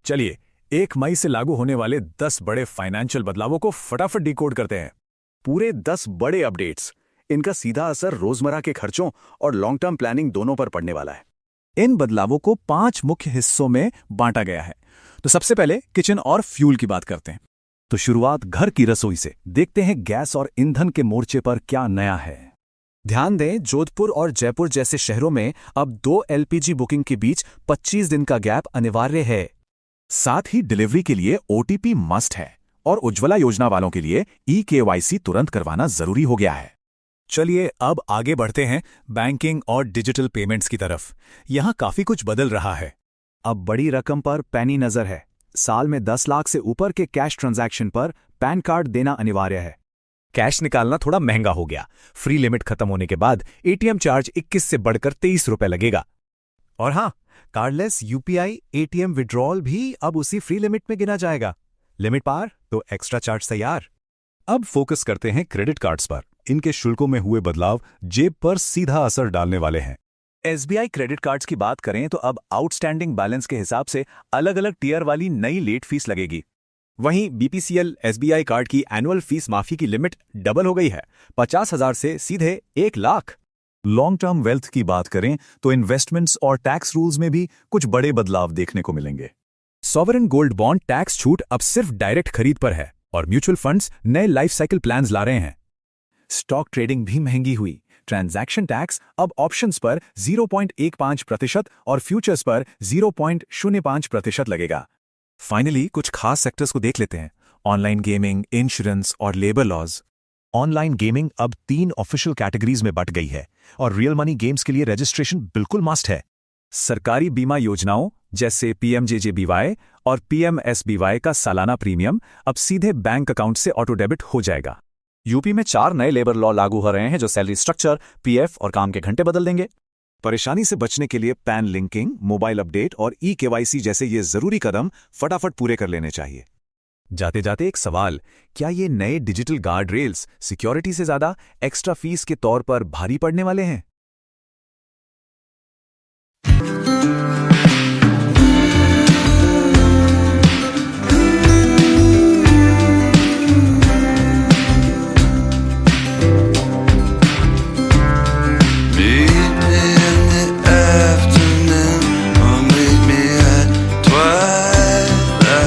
चलिए 1 मई से लागू होने वाले 10 बड़े फाइनेंशियल बदलावों को फटाफट डिकोड करते हैं। पूरे 10 बड़े अपडेट्स, इनका सीधा असर रोजमर्रा के खर्चों और लॉन्ग टर्म प्लानिंग दोनों पर पड़ने वाला है। इन बदलावों को 5 मुख्य हिस्सों में बांटा गया है। तो सबसे पहले किचन और फ्यूल की बात करते हैं। तो शुरुआत घर की रसोई से, देखते हैं गैस और ईंधन के मोर्चे पर क्या नया है। ध्यान दें, जोधपुर और जयपुर जैसे शहरों में अब 2 एलपीजी बुकिंग के बीच 25 दिन का गैप अनिवार्य है। साथ ही डिलीवरी के लिए ओटीपी मस्ट है और उज्ज्वला योजना वालों के लिए ई-केवाईसी तुरंत करवाना जरूरी हो गया है। चलिए अब आगे बढ़ते हैं बैंकिंग और डिजिटल पेमेंट्स की तरफ। यहाँ काफी कुछ बदल रहा है। अब बड़ी रकम पर पैनी नजर है। साल में 10 लाख से ऊपर के कैश ट्रांजैक्शन पर पैन कार्ड देना अनिवार्य है। कैश निकालना थोड़ा महंगा हो गया। फ्री लिमिट खत्म होने के बाद एटीएम चार्ज 21 से बढ़कर 23 रुपए लगेगा। और हाँ, कार्डलेस यूपीआई एटीएम विड्रॉल भी अब उसी फ्री लिमिट में गिना जाएगा। लिमिट पार तो एक्स्ट्रा चार्ज तैयार। अब फोकस करते हैं क्रेडिट कार्ड्स पर। इनके शुल्कों में हुए बदलाव जेब पर सीधा असर डालने वाले हैं। एसबीआई क्रेडिट कार्ड्स की बात करें तो अब आउटस्टैंडिंग बैलेंस के हिसाब से अलग अलग टियर वाली नई लेट फीस लगेगी। वहीं बीपीसीएल एसबीआई कार्ड की एनुअल फीस माफी की लिमिट डबल हो गई है, 50,000 से सीधे 1 लाख। लॉन्ग टर्म वेल्थ की बात करें तो इन्वेस्टमेंट्स और टैक्स रूल्स में भी कुछ बड़े बदलाव देखने को मिलेंगे। सॉवरेन गोल्ड बॉन्ड टैक्स छूट अब सिर्फ डायरेक्ट खरीद पर है और म्यूचुअल फंड्स नए लाइफ साइकिल प्लान्स ला रहे हैं। स्टॉक ट्रेडिंग भी महंगी हुई। ट्रांजैक्शन टैक्स अब ऑप्शंस पर 0.15% और फ्यूचर्स पर 0.05% लगेगा। फाइनली कुछ खास सेक्टर्स को देख लेते हैं। ऑनलाइन गेमिंग, इंश्योरेंस और लेबर लॉज। ऑनलाइन गेमिंग अब 3 ऑफिशियल कैटेगरीज में बंट गई है और रियल मनी गेम्स के लिए रजिस्ट्रेशन बिल्कुल मस्ट है। सरकारी बीमा योजनाओं जैसे पीएमजेजेबीवाई और पीएमएसबीवाई का सालाना प्रीमियम अब सीधे बैंक अकाउंट से ऑटो डेबिट हो जाएगा। यूपी में 4 नए लेबर लॉ लागू हो रहे हैं जो सैलरी स्ट्रक्चर, पीएफ और काम के घंटे बदल देंगे। परेशानी से बचने के लिए पैन लिंकिंग, मोबाइल अपडेट और ई-केवाईसी जैसे ये जरूरी कदम फटाफट पूरे कर लेने चाहिए। जाते जाते एक सवाल, क्या ये नए डिजिटल गार्ड रेल्स सिक्योरिटी से ज्यादा एक्स्ट्रा फीस के तौर पर भारी पड़ने वाले हैं?